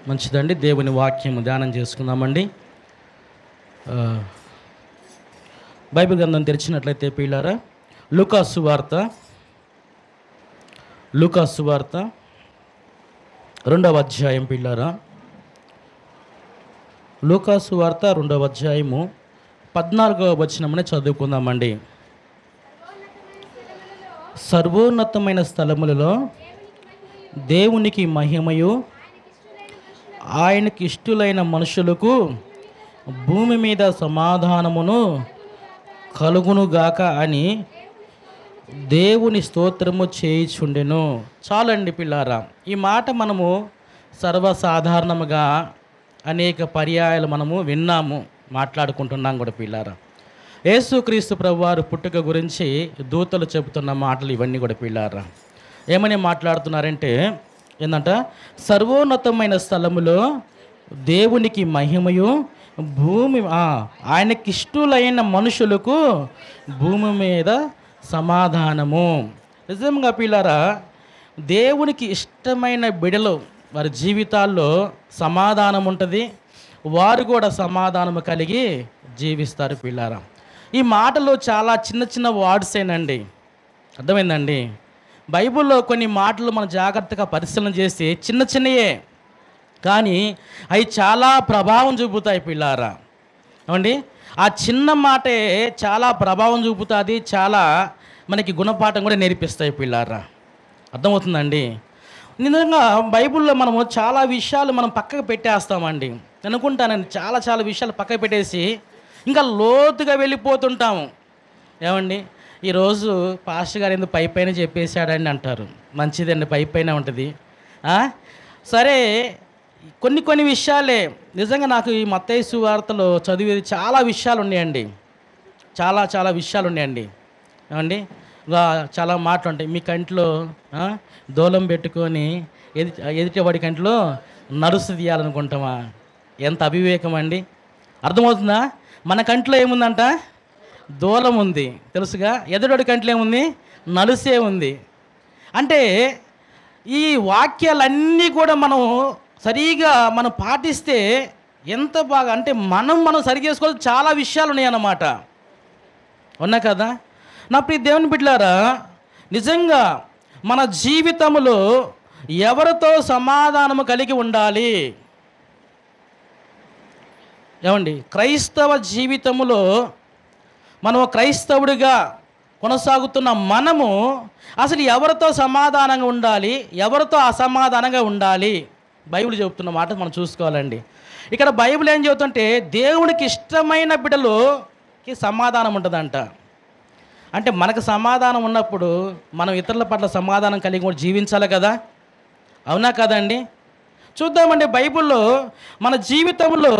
మంచిదండి. దేవుని వాక్యము ధ్యానం చేసుకుందామండి. ఆ, బైబిల్ గ్రంథం తెరిచినట్లయితే పిల్లారా, లూకాసు వార్త 2వ అధ్యాయం పిల్లారా, లూకాసు వార్త 2వ అధ్యాయము 14వ వచనమునే చదువుకుందామండి. సర్వోన్నతమైన స్థలములలో దేవునికి మహిమయు ఆయనకి ఇష్టులైన మనుషులకు భూమి మీద సమాధానమును కలుగునుగాక అని దేవుని స్తోత్రము చేయుచుండెను. చాలండి పిల్లారా, ఈ మాట మనము సర్వసాధారణముగా అనేక పర్యాయాలు మనము విన్నాము, మాట్లాడుకుంటున్నాం కూడా పిల్లారా. యేసుక్రీస్తు ప్రభువారు పుట్టుక గురించి దూతలు చెబుతున్న మాటలు ఇవన్నీ కూడా పిల్లారా. ఏమని మాట్లాడుతున్నారంటే ఏంటంట, సర్వోన్నతమైన స్థలములో దేవునికి మహిమయు భూమి ఆయనకి ఇష్టులైన మనుషులకు భూమి మీద సమాధానము. నిజంగా పిల్లారా, దేవునికి ఇష్టమైన బిడలు వారి జీవితాల్లో సమాధానం ఉంటుంది, వారు కూడా సమాధానము కలిగి జీవిస్తారు పిల్లారా. ఈ మాటలు చాలా చిన్న చిన్న వర్డ్సేనండి, అర్థమైందండి. బైబిల్లో కొన్ని మాటలు మనం జాగ్రత్తగా పరిశీలన చేసి చిన్న చిన్నయే కానీ అవి చాలా ప్రభావం చూపుతాయి పిల్లారా. ఏమండి, ఆ చిన్న మాటే చాలా ప్రభావం చూపుతుంది, చాలా మనకి గుణపాఠం కూడా నేర్పిస్తాయి పిల్లారా. అర్థమవుతుందండి. నిజంగా బైబిల్లో మనము చాలా విషయాలు మనం పక్కకు పెట్టేస్తామండి. నేను అనుకుంటానండి, చాలా విషయాలు పక్కకు పెట్టేసి ఇంకా లోతుగా వెళ్ళిపోతుంటాము. ఏమండి, ఈరోజు పాస్టర్ గారు ఎందుకు పైపైన చెప్పేశాడని అంటారు. మంచిదండి, పైపైన ఉంటుంది. సరే, కొన్ని విషయాలే నిజంగా నాకు ఈ మత్తయి సువార్తలో చదివేది చాలా విషయాలు ఉన్నాయండి, చాలా విషయాలు ఉన్నాయండి. ఏమండి, చాలా మాటలు ఉంటాయి. మీ కంట్లో దూలం పెట్టుకొని ఎదుటివాడి కంట్లో నడుసు తీయాలనుకుంటామా? ఎంత అవివేకం అండి. అర్థమవుతుందా? మన కంట్లో ఏముందంట? దూలం ఉంది, తెలుసుగా. ఎదుటి కంట్లో ఏముంది? నలుసే ఉంది. అంటే ఈ వాక్యాలన్నీ కూడా మనం సరిగా మనం పాటిస్తే ఎంత బాగా, అంటే మనం సరి చేసుకోవాలి. చాలా విషయాలు ఉన్నాయన్నమాట, ఉన్నా కదా. నా ప్రియ దేవుని బిడ్డలారా, నిజంగా మన జీవితంలో ఎవరితో సమాధానము కలిగి ఉండాలి? ఏమండి, క్రైస్తవ జీవితంలో మనం క్రైస్తవుడిగా కొనసాగుతున్న మనము అసలు ఎవరితో సమాధానంగా ఉండాలి, ఎవరితో అసమాధానంగా ఉండాలి? బైబిల్ చెబుతున్న మాట మనం చూసుకోవాలండి. ఇక్కడ బైబిల్ ఏం చెబుతుంటే, దేవునికి ఇష్టమైన బిడ్డలకి సమాధానం ఉంటుందంట. అంటే మనకు సమాధానం ఉన్నప్పుడు మనం ఇతరుల పట్ల సమాధానం కలిగి కూడా జీవించాలి కదా, అవునా కదండి? చూద్దామండి, బైబిల్లో మన జీవితంలో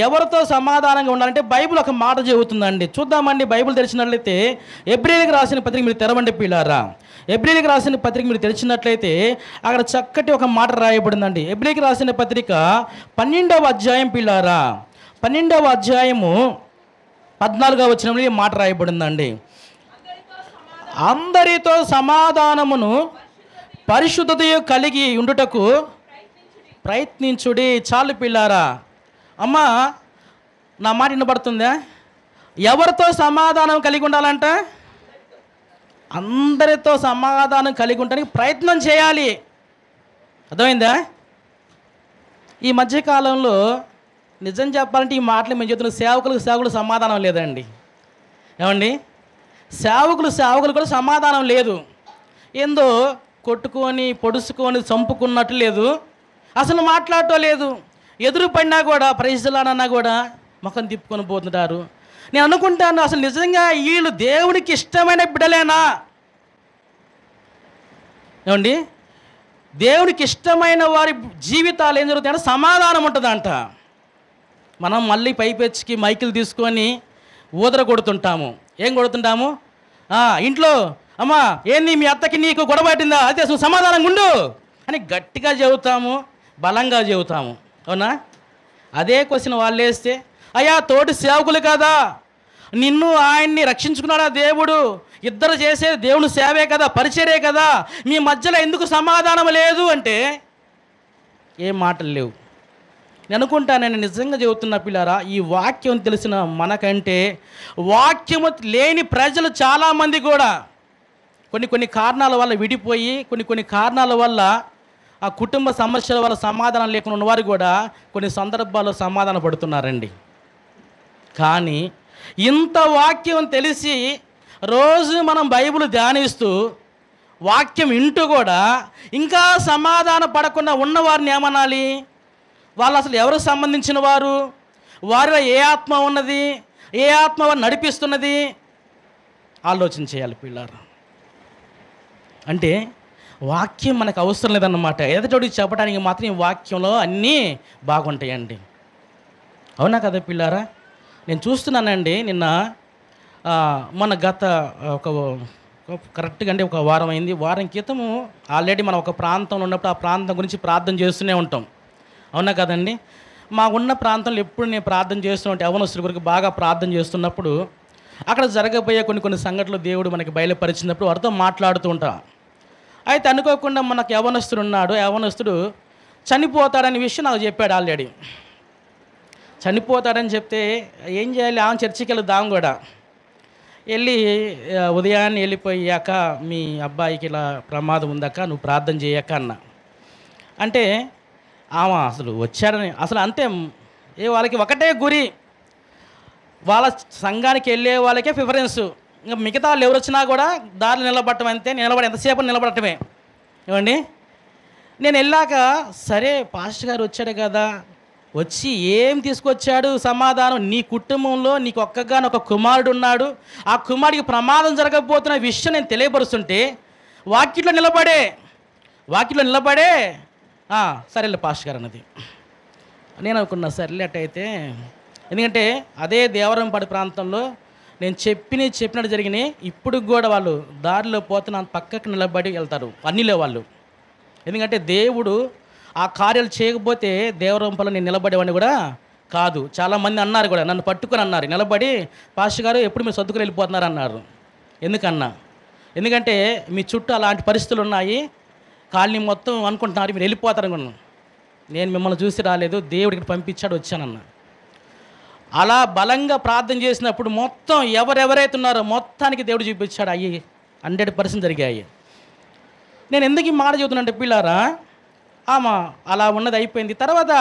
ఎవరితో సమాధానంగా ఉండాలంటే బైబిల్ ఒక మాట చెబుతుందండి. చూద్దామండి, బైబిల్ తెరిచినట్లయితే ఎబ్రీయులకు రాసిన పత్రిక మీరు తెరవండి పిల్లారా. ఎబ్రీయులకు రాసిన పత్రిక మీరు తెరిచినట్లయితే అక్కడ చక్కటి ఒక మాట రాయబడిందండి. ఎబ్రీయులకు రాసిన పత్రిక 12వ అధ్యాయం పిల్లారా, 12వ అధ్యాయము 14వ వచనంలో ఈ మాట రాయబడిందండి. అందరితో సమాధానమును పరిశుద్ధతయు కలిగి ఉండుటకు ప్రయత్నించుడి. చాలు పిల్లారా. అమ్మా, నా మాట వినబడుతుందా? ఎవరితో సమాధానం కలిగి ఉండాలంట? అందరితో సమాధానం కలిగి ఉండడానికి ప్రయత్నం చేయాలి. అర్థమైందా? ఈ మధ్యకాలంలో నిజం చెప్పాలంటే ఈ మాటలు మేము చెప్తున్న సేవకులకు సమాధానం లేదండి. ఏమండి, సేవకులు కూడా సమాధానం లేదు. ఏందో కొట్టుకొని పొడుచుకొని చంపుకున్నట్టు లేదు, అసలు మాట్లాడటం లేదు. ఎదురు పడినా కూడా ప్రైజ్లానన్నా కూడా ముఖం తిప్పుకొని పోతుంటారు. నేను అనుకుంటాను, అసలు నిజంగా వీళ్ళు దేవుడికి ఇష్టమైన బిడ్డలేనా? ఏమండి, దేవుడికి ఇష్టమైన వారి జీవితాలు ఏం జరుగుతాయంటే సమాధానం ఉంటుందంట. మనం మళ్ళీ పైపెచ్చికి మైకులు తీసుకొని ఊదర కొడుతుంటాము. ఏం కొడుతుంటాము? ఇంట్లో అమ్మా ఏంది మీ అత్తకి నీకు గొడవ పట్టిందా, అయితే అసలు సమాధానంగా ఉండు అని గట్టిగా చెబుతాము, బలంగా చెబుతాము, అవునా? అదే క్వశ్చన్ వాళ్ళు వేస్తే, అయ్యా తోటి సేవకులు కదా, నిన్ను ఆయన్ని రక్షించుకున్నాడా దేవుడు, ఇద్దరు చేసే దేవుని సేవే కదా, పరిచర్యే కదా, మీ మధ్యలో ఎందుకు సమాధానం లేదు అంటే ఏం మాటలు లేవు. నేను అనుకుంటానని నిజంగా చెబుతున్న పిల్లారా, ఈ వాక్యం తెలిసిన మనకంటే వాక్యము లేని ప్రజలు చాలామంది కూడా కొన్ని కారణాల వల్ల విడిపోయి, కొన్ని కారణాల వల్ల ఆ కుటుంబ సమస్యల వల్ల సమాధానం లేకుండా ఉన్నవారు కూడా కొన్ని సందర్భాల్లో సమాధాన పడుతున్నారండి. కానీ ఇంత వాక్యం తెలిసి రోజు మనం బైబిల్ ధ్యానిస్తూ వాక్యం వింటూ కూడా ఇంకా సమాధాన పడకుండా ఉన్నవారిని ఏమనాలి? వాళ్ళు అసలు ఎవరికి సంబంధించిన వారు? వారిలో ఏ ఆత్మ ఉన్నది? ఏ ఆత్మ వారిని నడిపిస్తున్నది? ఆలోచన చేయాలి పిల్లారు. అంటే వాక్యం మనకు అవసరం లేదన్నమాట. ఎదుటోడికి చెప్పడానికి మాత్రం ఈ వాక్యంలో అన్నీ బాగుంటాయండి. అవునా కదా పిల్లారా? నేను చూస్తున్నానండి, నిన్న మన గత కరెక్ట్గా అంటే ఒక వారం అయింది. వారం క్రితము ఆల్రెడీ మనం ఒక ప్రాంతంలో ఉన్నప్పుడు ఆ ప్రాంతం గురించి ప్రార్థన చేస్తూనే ఉంటాం. అవునా కదండి? మా ఉన్న ప్రాంతంలో ఎప్పుడు నేను ప్రార్థన చేస్తున్నట్టు యవ్వనస్తుల గురించి బాగా ప్రార్థన చేస్తున్నప్పుడు అక్కడ జరగబోయే కొన్ని సంఘటనలు దేవుడు మనకి బయలుపరిచినప్పుడు వారితో మాట్లాడుతూ ఉంటాం. అయితే అనుకోకుండా మనకు యవ్వనస్తుడు ఉన్నాడు. యవ్వనస్తుడు చనిపోతాడనే విషయం నాకు చెప్పాడు ఆల్రెడీ. చనిపోతాడని చెప్తే ఏం చేయాలి? ఆమె చర్చికి వెళ్దాం కూడా. వెళ్ళి ఉదయాన్నే వెళ్ళిపోయాక మీ అబ్బాయికి ఇలా ప్రమాదం ఉందాక నువ్వు ప్రార్థన చేయక అన్న. అంటే ఆమె అసలు వచ్చాడని అసలు అంతే వాళ్ళకి ఒకటే గురి, వాళ్ళ సంఘానికి వెళ్ళే వాళ్ళకే ప్రిఫరెన్సు. ఇంకా మిగతా వాళ్ళు ఎవరు వచ్చినా కూడా దారిలో నిలబడటం అంతే. ఎంతసేపు నిలబడటమే. ఏమండి, నేను వెళ్ళాక సరే పాస్టర్ గారు వచ్చాడు కదా, వచ్చి ఏం తీసుకొచ్చాడు సమాధానం? నీ కుటుంబంలో నీకు ఒక్కగానొక కుమారుడు ఉన్నాడు, ఆ కుమారుడికి ప్రమాదం జరగకపోతున్న విషయం నేను తెలియపరుస్తుంటే వాక్యంలో నిలబడే సరేలే పాస్టర్ గారు అన్నది. నేను అనుకున్నా సరేలే అట్టయితే. ఎందుకంటే అదే దేవరంపాడు ప్రాంతంలో నేను చెప్పినట్టు జరిగినాయి. ఇప్పుడు కూడా వాళ్ళు దారిలో పోతున్న పక్కకు నిలబడి వెళ్తారు అన్నిలే వాళ్ళు. ఎందుకంటే దేవుడు ఆ కార్యాలు చేయకపోతే దేవరంపలో నేను నిలబడేవాడిని కూడా కాదు. చాలామంది అన్నారు కూడా, నన్ను పట్టుకొని అన్నారు, నిలబడి పాస్టర్ గారు ఎప్పుడు మీరు సర్దుకుని వెళ్ళిపోతున్నారు అన్నారు. ఎందుకన్నా? ఎందుకంటే మీ చుట్టూ అలాంటి పరిస్థితులు ఉన్నాయి, కాలనీ మొత్తం అనుకుంటున్నారు మీరు వెళ్ళిపోతారనుకున్నాను. నేను మిమ్మల్ని చూసి రాలేదు, దేవుడికి పంపించాడు వచ్చానన్న. అలా బలంగా ప్రార్థన చేసినప్పుడు మొత్తం ఎవరెవరైతే ఉన్నారో మొత్తానికి దేవుడు చూపించాడు. అయ్యి 100% జరిగాయి. నేను ఎందుకు ఈ మాట చెబుతున్నానంటే పిల్లారా, అలా ఉన్నది అయిపోయింది. తర్వాత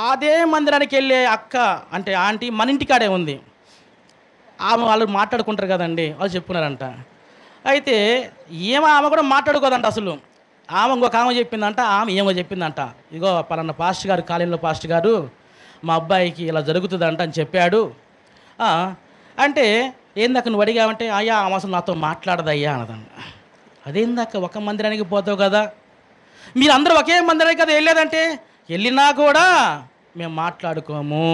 అదే మందిరానికి వెళ్ళే అక్క అంటే ఆంటీ మన ఇంటికాడే ఉంది. వాళ్ళు మాట్లాడుకుంటారు కదండి, వాళ్ళు చెప్పుకున్నారంట. అయితే ఆమె కూడా మాట్లాడుకోదంట అసలు. ఇంకొక ఆమె చెప్పిందంట, ఏమో చెప్పిందంట, ఇగో పలానా పాస్టర్ గారు, కాలేజీలో పాస్టర్ గారు మా అబ్బాయికి ఇలా జరుగుతుందంట అని చెప్పాడు. అంటే ఏందాక నువ్వు అడిగావంటే అయ్యా ఆమె అసలు నాతో మాట్లాడదయ్యా అన్నదంట. అదేందాక ఒక మందిరానికి పోతావు కదా, మీరు అందరూ ఒకే మందిరానికి కదా వెళ్ళేదంటే, వెళ్ళినా కూడా మేము మాట్లాడుకోము.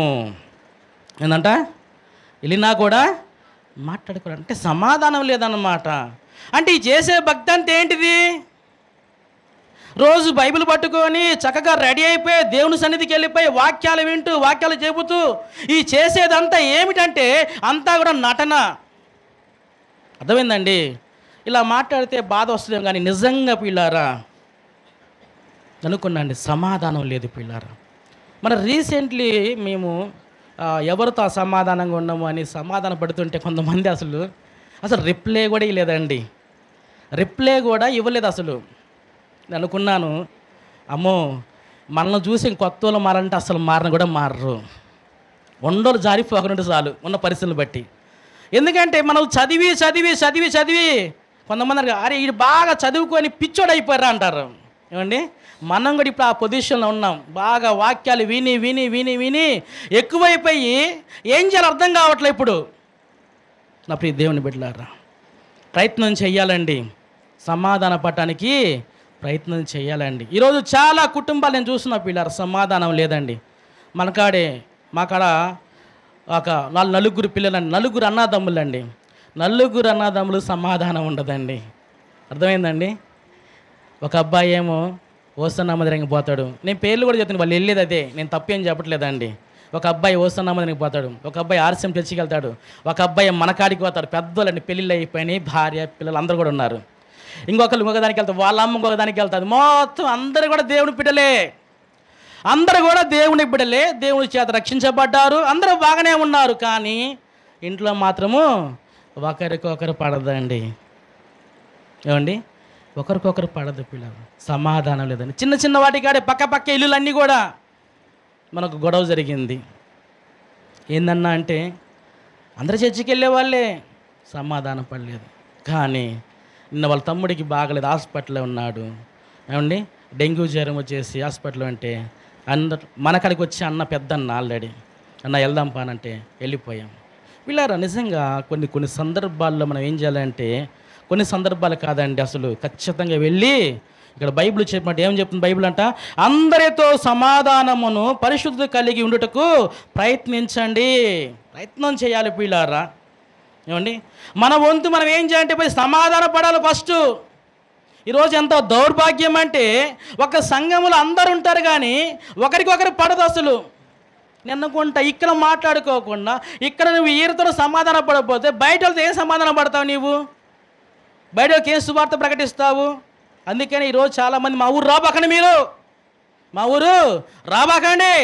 ఏందంట? వెళ్ళినా కూడా మాట్లాడుకోవాలి అంటే సమాధానం లేదన్నమాట. అంటే ఈ చేసే భక్తి అంటే ఏంటిది? రోజు బైబిల్ పట్టుకొని చక్కగా రెడీ అయిపోయి దేవుని సన్నిధికి వెళ్ళిపోయి వాక్యాలు వింటూ వాక్యాలు చెబుతూ ఈ చేసేదంతా ఏమిటంటే అంతా కూడా నటన. అర్థమైందండి? ఇలా మాట్లాడితే బాధ వస్తుందేమో కానీ నిజంగా పిల్లారా అనుకున్నాండి, సమాధానం లేదు పిల్లారా. మన రీసెంట్లీ మేము ఎవరితో అసమాధానంగా ఉన్నాము అని సమాధాన పడుతుంటే కొంతమంది అసలు రిప్లై కూడా ఇవ్వలేదండి. రిప్లై కూడా ఇవ్వలేదు అసలు. నేను అనుకున్నాను, అమ్మో మనల్ని చూసి కొత్త వాళ్ళు మారంటే అసలు మారని కూడా మారరు, ఉండోళ్ళు జారిపోకుండా చాలు ఉన్న పరిస్థితులను బట్టి. ఎందుకంటే మనం చదివి చదివి చదివి చదివి కొంతమంది అరే ఇది బాగా చదువుకొని పిచ్చోడు అయిపోయారా అంటారు. ఏమండి, మనం కూడా ఇప్పుడు ఆ పొజిషన్లో ఉన్నాం. బాగా వాక్యాలు విని విని విని విని ఎక్కువైపోయి ఏం చేయాలో అర్థం కావట్లేదు. ఇప్పుడు నా ప్రియ దేవుని బిడ్డలారా, ప్రయత్నం చెయ్యాలండి, సమాధాన పడటానికి ప్రయత్నం చేయాలండి. ఈరోజు చాలా కుటుంబాలు నేను చూస్తున్నా పిల్లలు సమాధానం లేదండి. మాకాడ ఒక నలుగురు పిల్లలండి, నలుగురు అన్నదమ్ములండి. నలుగురు అన్నదమ్ములు సమాధానం ఉండదండి. అర్థమైందండి? ఒక అబ్బాయి ఏమో ఓసన్న మందిరానికి పోతాడు. నేను పేర్లు కూడా చెప్తాను, వాళ్ళు వెళ్ళేది అదే, నేను తప్పేం చెప్పట్లేదండి. ఒక అబ్బాయి ఓసన్న మందిరానికి పోతాడు, ఒక అబ్బాయి ఆర్సీఎం చర్చికి వెళ్తాడు, ఒక అబ్బాయి మనకాడికి పోతాడు. పెద్దోళ్ళండి, పెళ్ళిళ్ళు అయిపోయినాయి, భార్య పిల్లలు అందరూ కూడా ఉన్నారు. ఇంకొక దానికి వెళ్తారు, వాళ్ళ అమ్మ ఇంకొక దానికి వెళ్తుంది. మొత్తం అందరూ కూడా దేవుని బిడ్డలే. అందరూ కూడా దేవుని బిడ్డలే, దేవుని చేత రక్షించబడ్డారు, అందరూ బాగానే ఉన్నారు. కానీ ఇంట్లో మాత్రము ఒకరికొకరు పడదండి. ఏమండి, ఒకరికొకరు పడదు పిల్లలు, సమాధానం లేదండి. చిన్న చిన్న వాటికాడే పక్క ఇల్లులన్నీ కూడా మనకు గొడవ జరిగింది. ఏందన్నా అంటే అందరు చర్చికి వెళ్ళే వాళ్ళే, సమాధానం పడలేదు. కానీ నిన్న వాళ్ళ తమ్ముడికి బాగలేదు, హాస్పిటల్లో ఉన్నాడు. ఏమండి, డెంగ్యూ జ్వరం వచ్చేసి హాస్పిటల్లో అంటే అందరు మన కాడికి వచ్చి అన్న పెద్దన్న ఆల్రెడీ అన్న వెళ్దాం పానంటే వెళ్ళిపోయాం. వీళ్ళారా నిజంగా కొన్ని సందర్భాల్లో మనం ఏం చేయాలంటే, కొన్ని సందర్భాలు కాదండి, అసలు ఖచ్చితంగా వెళ్ళి ఇక్కడ బైబిల్ చెప్పినట్టు ఏం చెప్తుంది బైబిల్ అంట, అందరితో సమాధానమును పరిశుద్ధి కలిగి ఉండుటకు ప్రయత్నించండి. ప్రయత్నం చేయాలి పిల్లారా. ఏమండి, మన వంతు మనం ఏం చేయాలంటే పోయి సమాధాన పడాలి ఫస్ట్. ఈరోజు ఎంత దౌర్భాగ్యం అంటే ఒక సంఘములో అందరు ఉంటారు కానీ ఒకరికొకరు పడదు అసలు. నిన్నకుంటా ఇక్కడ మాట్లాడుకోకుండా ఇక్కడ నువ్వు ఈరితో సమాధాన పడకపోతే బయట వాళ్ళతో ఏం సమాధానం పడతావు? నీవు బయట వాళ్ళకి ఏం సువార్త ప్రకటిస్తావు? అందుకని ఈరోజు చాలామంది మా ఊరు రాబాకండి, మీరు మా ఊరు రాబాకండి.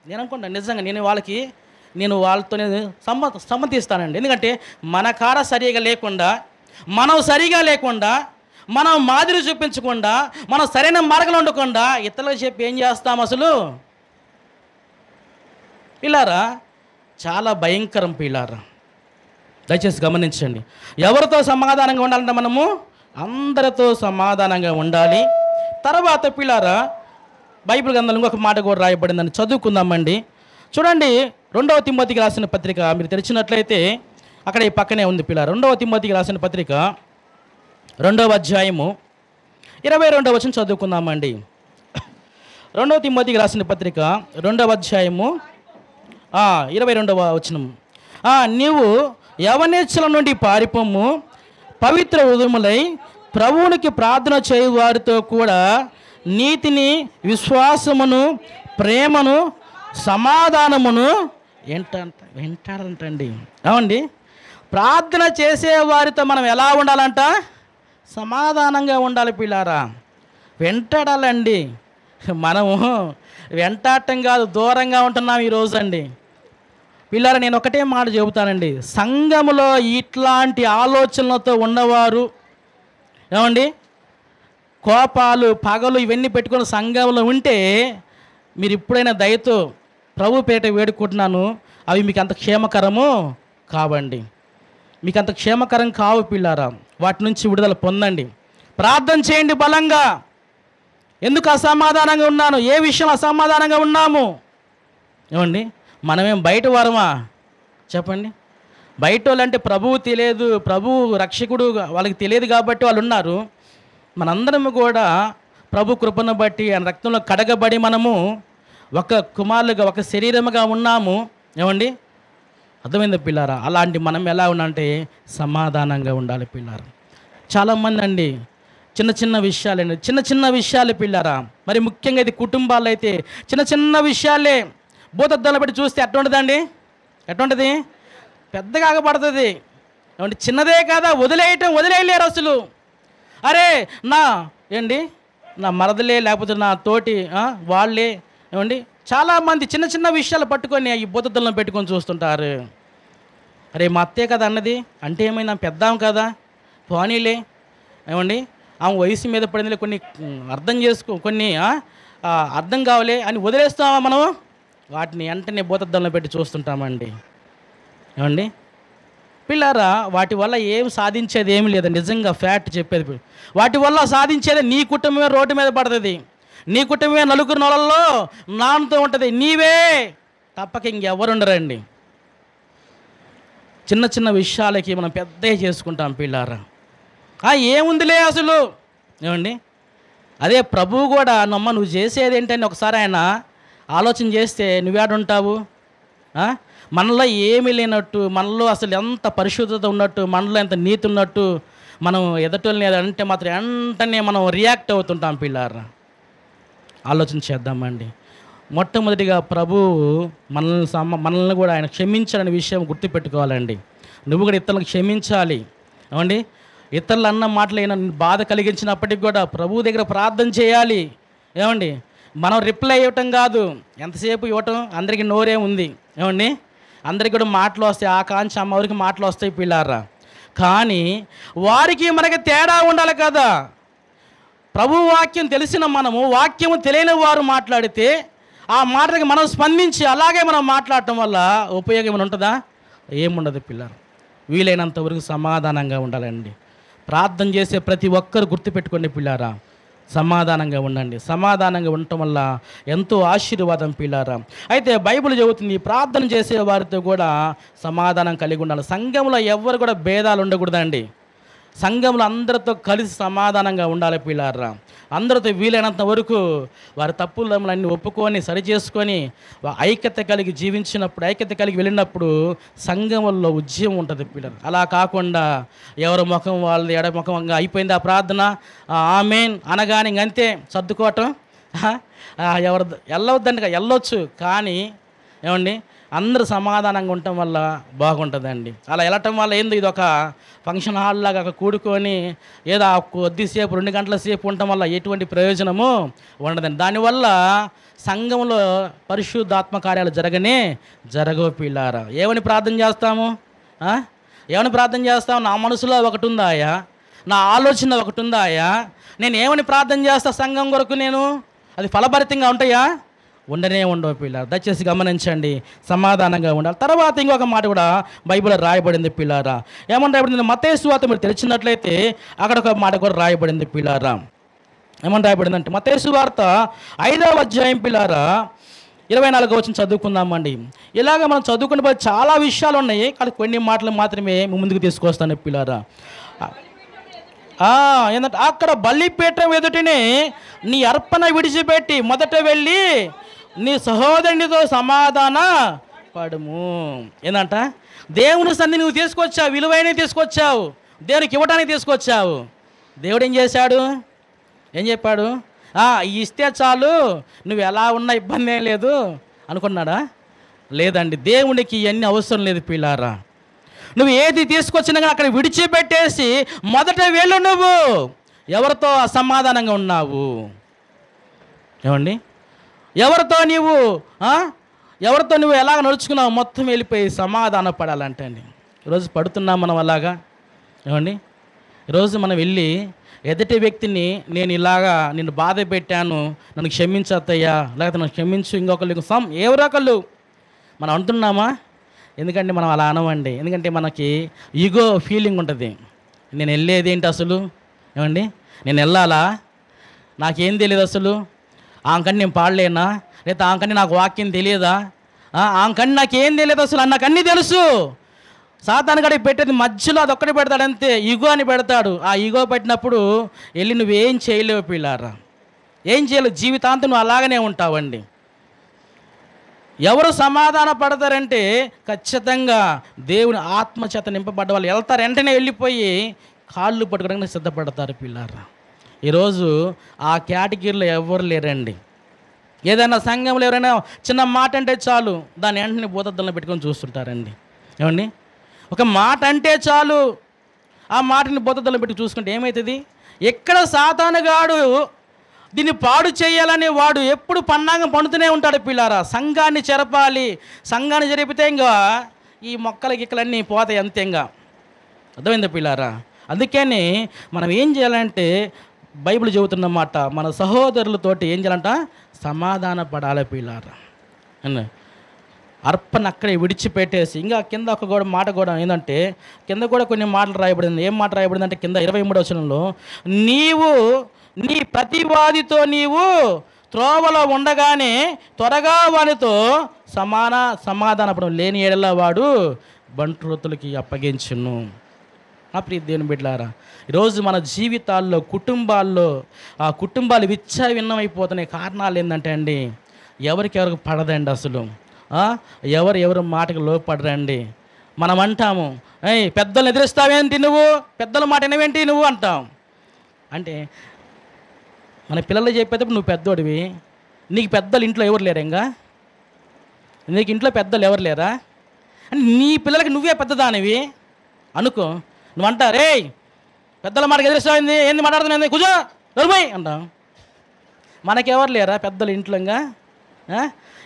నేను అనుకుంటా నిజంగా నేను వాళ్ళతో సమ్మతిస్తానండి. ఎందుకంటే మన కాడ సరిగా లేకుండా, మనం సరిగా లేకుండా, మనం మాదిరి చూపించకుండా, మనం సరైన మార్గంలో ఉండకుండా ఇతరులకు చెప్పి ఏం చేస్తాం అసలు? పిల్లారా, చాలా భయంకరం పిల్లారా. దయచేసి గమనించండి. ఎవరితో సమాధానంగా ఉండాలంటే మనము అందరితో సమాధానంగా ఉండాలి. తర్వాత పిల్లారా, బైబిల్ గ్రంథంలో ఇంకొక మాట కూడా రాయబడిందని చదువుకుందామండి. చూడండి, 2వ తిమోతికి రాసిన పత్రిక మీరు తెరిచినట్లయితే అక్కడ ఈ పక్కనే ఉంది పిల్లారా. 2వ తిమోతికి రాసిన పత్రిక 2వ అధ్యాయము 22వ వచనం చదువుకుందామండి. 2వ తిమోతికి రాసిన పత్రిక 2వ అధ్యాయము 22వ వచనం. నీవు యవనేచ్ఛల నుండి పారిపోము, పవిత్ర హృదయములై ప్రభువునికి ప్రార్థన చేయు వారితో కూడా నీతిని, విశ్వాసమును, ప్రేమను, సమాధానమును వెంటాడాలంటండి. అవునండి, ప్రార్థన చేసే వారితో మనం ఎలా ఉండాలంట? సమాధానంగా ఉండాలి పిల్లారా. వెంటాడాలండి. మనము వెంటాడటం కాదు, దూరంగా ఉంటున్నాం ఈరోజు అండి. పిల్లారా, నేను ఒకటే మాట చెబుతానండి, సంఘములో ఇట్లాంటి ఆలోచనలతో ఉన్నవారు, ఏమండి, కోపాలు, పగలు ఇవన్నీ పెట్టుకుని సంఘంలో ఉంటే మీరు ఇప్పుడైనా దయతో ప్రభు పేట వేడుకుంటున్నాను, అవి మీకు అంత క్షేమకరము కావండి. మీకు అంత క్షేమకరం కావు పిల్లారా. వాటి నుంచి విడుదల పొందండి. ప్రార్థన చేయండి బలంగా. ఎందుకు అసమాధానంగా ఉన్నాను, ఏ విషయం అసమాధానంగా ఉన్నాము? ఏమండి, మనమేం బయట వారమా చెప్పండి? బయట వాళ్ళు అంటే ప్రభువు తెలియదు, ప్రభువు రక్షకుడు వాళ్ళకి తెలియదు కాబట్టి వాళ్ళు ఉన్నారు. మనందరం కూడా ప్రభు కృపను బట్టి ఆయన రక్తంలో కడగబడి మనము ఒక కుమారులుగా, ఒక శరీరముగా ఉన్నాము. ఏమండి, అర్థమైంది పిల్లారా? అలాంటి మనం ఎలా ఉండాలంటే సమాధానంగా ఉండాలి పిల్లారా. చాలామంది అండి చిన్న విషయాలు పిల్లారా. మరి ముఖ్యంగా ఇది కుటుంబాల్లో అయితే చిన్న విషయాలే భూతద్దంలో పెట్టి చూస్తే ఎట్టుంటుందండి? ఎట్టుంటుంది? పెద్దగా ఆగపడుతుంది. ఏమంటే చిన్నదే కదా, వదిలేయలేరు అసలు. అరే నా మరదలే, లేకపోతే నా తోటి వాళ్ళే, ఏమండి చాలామంది చిన్న విషయాలు పట్టుకొని ఈ భూతద్దంలో పెట్టుకొని చూస్తుంటారు. అరే మా అత్తే కదా అన్నది అంటే ఏమైనా పెద్దాం కదా, పోనీలే, ఏమండి ఆమె వయసు మీద పడిందిలే, కొన్ని అర్థం కావాలే అని వదిలేస్తామా మనం? వాటిని వెంటనే భూతద్దంలో పెట్టి చూస్తుంటామండి. ఏమండి పిల్లారా, వాటి వల్ల ఏం సాధించేది ఏమి లేదు. నిజంగా ఫ్యాక్ట్ చెప్పేది, వాటి వల్ల సాధించేది నీ కుటుంబమే రోడ్డు మీద పడుతుంది, నీ కుటుంబమే నలుగురు నొలల్లో నాన్నతో ఉంటుంది, నీవే తప్పక ఇంకెవరుండరండి. చిన్న విషయాలకి మనం పెద్దగా చేసుకుంటాం పిల్లారా. ఏముందిలే అసలు. ఏమండి, అదే ప్రభువు కూడా నువ్వు చేసేది ఏంటని ఒకసారి ఆయన ఆలోచన చేస్తే నువ్వేడుంటావు? మనలో ఏమీ లేనట్టు, మనలో అసలు ఎంత పరిశుద్ధత ఉన్నట్టు, మనలో ఎంత నీతి ఉన్నట్టు, మనం ఎదటోళ్ళని అంటే మాత్రం వెంటనే మనం రియాక్ట్ అవుతుంటాం పిల్లారా. ఆలోచన చేద్దామండి. మొట్టమొదటిగా ప్రభువు మనల్ని కూడా ఆయన క్షమించాలనే విషయం గుర్తుపెట్టుకోవాలండి. నువ్వు కూడా ఇతరులకు క్షమించాలి. ఏమండి, ఇతరులు అన్న మాటలు అయినా బాధ కలిగించినప్పటికి కూడా ప్రభువు దగ్గర ప్రార్థన చేయాలి. ఏమండి, మనం రిప్లై ఇవ్వటం కాదు, ఎంతసేపు ఇవ్వటం, అందరికీ నోరే ఉంది ఏమండి, అందరికీ కూడా మాటలు వస్తాయి, ఆకాంక్ష అమ్మవారికి మాటలు వస్తాయి పిల్లారా. కానీ వారికి మనకి తేడా ఉండాలి కదా. ప్రభు వాక్యం తెలిసిన మనము, వాక్యము తెలియని వారు మాట్లాడితే ఆ మాటకి మనం స్పందించి అలాగే మనం మాట్లాడటం వల్ల ఉపయోగం ఏమైనా ఉంటుందా? ఏముండదు పిల్లలు. వీలైనంత వరకు సమాధానంగా ఉండాలండి. ప్రార్థన చేసే ప్రతి ఒక్కరు గుర్తుపెట్టుకోండి పిల్లారా, సమాధానంగా ఉండండి. సమాధానంగా ఉండటం వల్ల ఎంతో ఆశీర్వాదం పిల్లారా. అయితే బైబిల్ చెబుతుంది ప్రార్థన చేసే వారితో కూడా సమాధానం కలిగి ఉండాలి. సంఘంలో ఎవ్వరు కూడా భేదాలు ఉండకూడదండి. సంఘంలో అందరితో కలిసి సమాధానంగా ఉండాలి పిల్లారా. అందరితో వీలైనంత వరకు వారి తప్పులన్నీ ఒప్పుకొని సరిచేసుకొని ఐక్యత కలిగి జీవించినప్పుడు, ఐక్యత కలిగి వెళ్ళినప్పుడు సంఘంలో ఉద్యమం ఉంటుంది పిల్లలు. అలా కాకుండా ఎవరి ముఖం వాళ్ళది ఎడ ముఖంగా అయిపోయింది ఆ ప్రార్థన, ఆమేన్ అనగానే ఇంకంతే సర్దుకోవటం. ఎవరు వెళ్ళవద్దండి, వెళ్ళొచ్చు కానీ ఏమండి అందరూ సమాధానంగా ఉండటం వల్ల బాగుంటుందండి. అలా వెళ్ళటం వల్ల ఏందో ఇది ఒక ఫంక్షన్ హాల్ లాగా కూడుకొని ఏదో కొద్దిసేపు 2 గంటల సేపు ఉండటం వల్ల ఎటువంటి ప్రయోజనము ఉండదండి. దానివల్ల సంఘంలో పరిశుద్ధాత్మ కార్యాలు జరగవు పిల్లారా. ఏమని ప్రార్థన చేస్తాము? ఏమని ప్రార్థన చేస్తాము? నా మనసులో ఒకటి ఉందాయా, నా ఆలోచన ఒకటి ఉందాయా, నేను ఏమని ప్రార్థన చేస్తా సంఘం కొరకు, నేను అది ఫలభరితంగా ఉంటాయా? ఉండవు పిల్లారు. దయచేసి గమనించండి, సమాధానంగా ఉండాలి. తర్వాత ఇంకొక మాట కూడా బైబిల్లో రాయబడింది పిల్లారా. ఏమని రాయబడింది? మత్తయి సువార్త మీరు తెలిసినట్లయితే అక్కడ ఒక మాట కూడా రాయబడింది పిల్లారా. ఏమని రాయబడిందంటే మత్తయి సువార్త 5వ అధ్యాయం పిల్లారా 24వ వచనం చదువుకుందామండి. ఇలాగ మనం చదువుకునే చాలా విషయాలు ఉన్నాయి, కానీ కొన్ని మాటలు మాత్రమే ముందుకు తీసుకొస్తాను పిల్లారా. ఏంటంటే అక్కడ బలిపీఠం ఎదుటిని నీ అర్పణ విడిచిపెట్టి మొదట వెళ్ళి నీ సహోదరునితో సమాధాన పడుము. ఏంటంట? దేవుని సన్ని నువ్వు తీసుకొచ్చావు, విలువైనవి తీసుకొచ్చావు, దేవునికి ఇవ్వడానికి తీసుకొచ్చావు. దేవుడు ఏం చేశాడు? ఏం చెప్పాడు? ఇస్తే చాలు, నువ్వు ఎలా ఉన్నా ఇబ్బంది ఏం లేదు అనుకున్నాడా? లేదండి. దేవునికి ఇవన్నీ అవసరం లేదు పిల్లారా. నువ్వు ఏది తీసుకొచ్చినా కానీ అక్కడ విడిచిపెట్టేసి మొదట వెళ్ళు. నువ్వు ఎవరితో అసమాధానంగా ఉన్నావు? ఏమండి, ఎవరితో నువ్వు ఎలాగ నడుచుకున్నావు? మొత్తం వెళ్ళిపోయి సమాధాన పడాలంటే అండి. ఈరోజు పడుతున్నాం మనం అలాగా. ఏమండి, ఈరోజు మనం వెళ్ళి ఎదుటి వ్యక్తిని నేను ఇలాగా నిన్ను బాధ పెట్టాను, నన్ను క్షమించత్తయ్యా, లేకపోతే నన్ను క్షమించు, ఇంకొకళ్ళు ఎవరొకళ్ళు మనం అంటున్నామా? ఎందుకంటే మనం అలా అనవండి. ఎందుకంటే మనకి ఈగో ఫీలింగ్ ఉంటుంది. నేను వెళ్ళేది ఏంటి అసలు? ఏమండి, నేను వెళ్ళాలా? నాకేం తెలియదు అసలు. ఆమెకని నేను పాడలేనా? లేదా ఆమెకని నాకు వాక్యం తెలియదా? ఆమెకని నాకేం తెలియదు అసలు. నాకన్నీ తెలుసు. సాతాను గడికి పెట్టేది మధ్యలో అదొక్కటి పెడతాడు అంతే, ఈగో అని పెడతాడు. ఆ ఈగో పెట్టినప్పుడు వెళ్ళి నువ్వేం చేయలేవు పిల్లారా, ఏం చేయలేవు. జీవితాంతం నువ్వు అలాగనే ఉంటావండి. ఎవరు సమాధాన పడతారంటే ఖచ్చితంగా దేవుని ఆత్మచేత నింపబడ్డ వాళ్ళు వెళ్తారు. వెంటనే వెళ్ళిపోయి కాళ్ళు పట్టుకోవడానికి సిద్ధపడతారు పిల్లారా. ఈరోజు ఆ కేటగిరీలో ఎవరు లేరండి. ఏదైనా సంఘంలో ఎవరైనా చిన్న మాట అంటే చాలు దాన్ని వెంటనే భూతద్దంలో పెట్టుకొని చూస్తుంటారండి. ఏమండి, ఒక మాట అంటే చాలు ఆ మాటని భూతద్దంలో పెట్టి చూసుకుంటే ఏమవుతుంది? ఎక్కడ సాతానుగాడు దీన్ని పాడు చేయాలని వాడు ఎప్పుడు పన్నాగం పండుతూనే ఉంటాడు పిల్లారా. సంఘాన్ని చెరపాలి, సంఘాన్ని జరిపితే ఇంకా ఈ మొక్కలకి ఇక్కలన్నీ పోతాయి అంతే. ఇంకా అర్థమైందా పిల్లారా? అందుకని మనం ఏం చేయాలంటే బైబిల్ చెబుతున్నమాట, మన సహోదరులతోటి ఏం చేయాలంట? సమాధాన పడాలి పిల్లారా. అర్పణ అక్కడే విడిచిపెట్టేసి ఇంకా కింద ఒక కూడా మాట కూడా ఏంటంటే కింద కూడా కొన్ని మాటలు రాయబడింది. ఏం మాట రాయబడింది అంటే కింద 23వ వచనంలో, నీవు నీ ప్రతివాదితో నీవు త్రోవలో ఉండగానే త్వరగా వానితో సమాధానపడం లేని ఏడల వాడు బంట్రోతులకి అప్పగించును. ఆ ప్రియ దేవుని బిడ్డలారా, ఈరోజు మన జీవితాల్లో కుటుంబాలు విచ్చవిన్నమైపోతున్నాయి. కారణాలు ఏంటంటే అండి, ఎవరికి పడదండి అసలు. ఎవరు మాటకు లోపడరండి. మనం అంటాము, పెద్దలను ఎదిరిస్తావేంటి నువ్వు, పెద్దల మాట వినవేంటి నువ్వు అంటాం. అంటే మన పిల్లలు చెప్పేటప్పుడు నువ్వు పెద్దోడివి, నీకు పెద్దలు ఇంట్లో ఎవరు లేరు? ఇంకా నీకు ఇంట్లో పెద్దలు ఎవరు లేరా? అంటే నీ పిల్లలకి నువ్వే పెద్దదానివి అనుకో. నువ్వు అంటా, రే పెద్దల మాటకి ఎదిరిస్తావు, ఏంది మాట్లాడుతున్నావు, కూర్చో దొరిపోయి అంటాం. మనకెవరు లేరా పెద్దలు ఇంట్లోగా?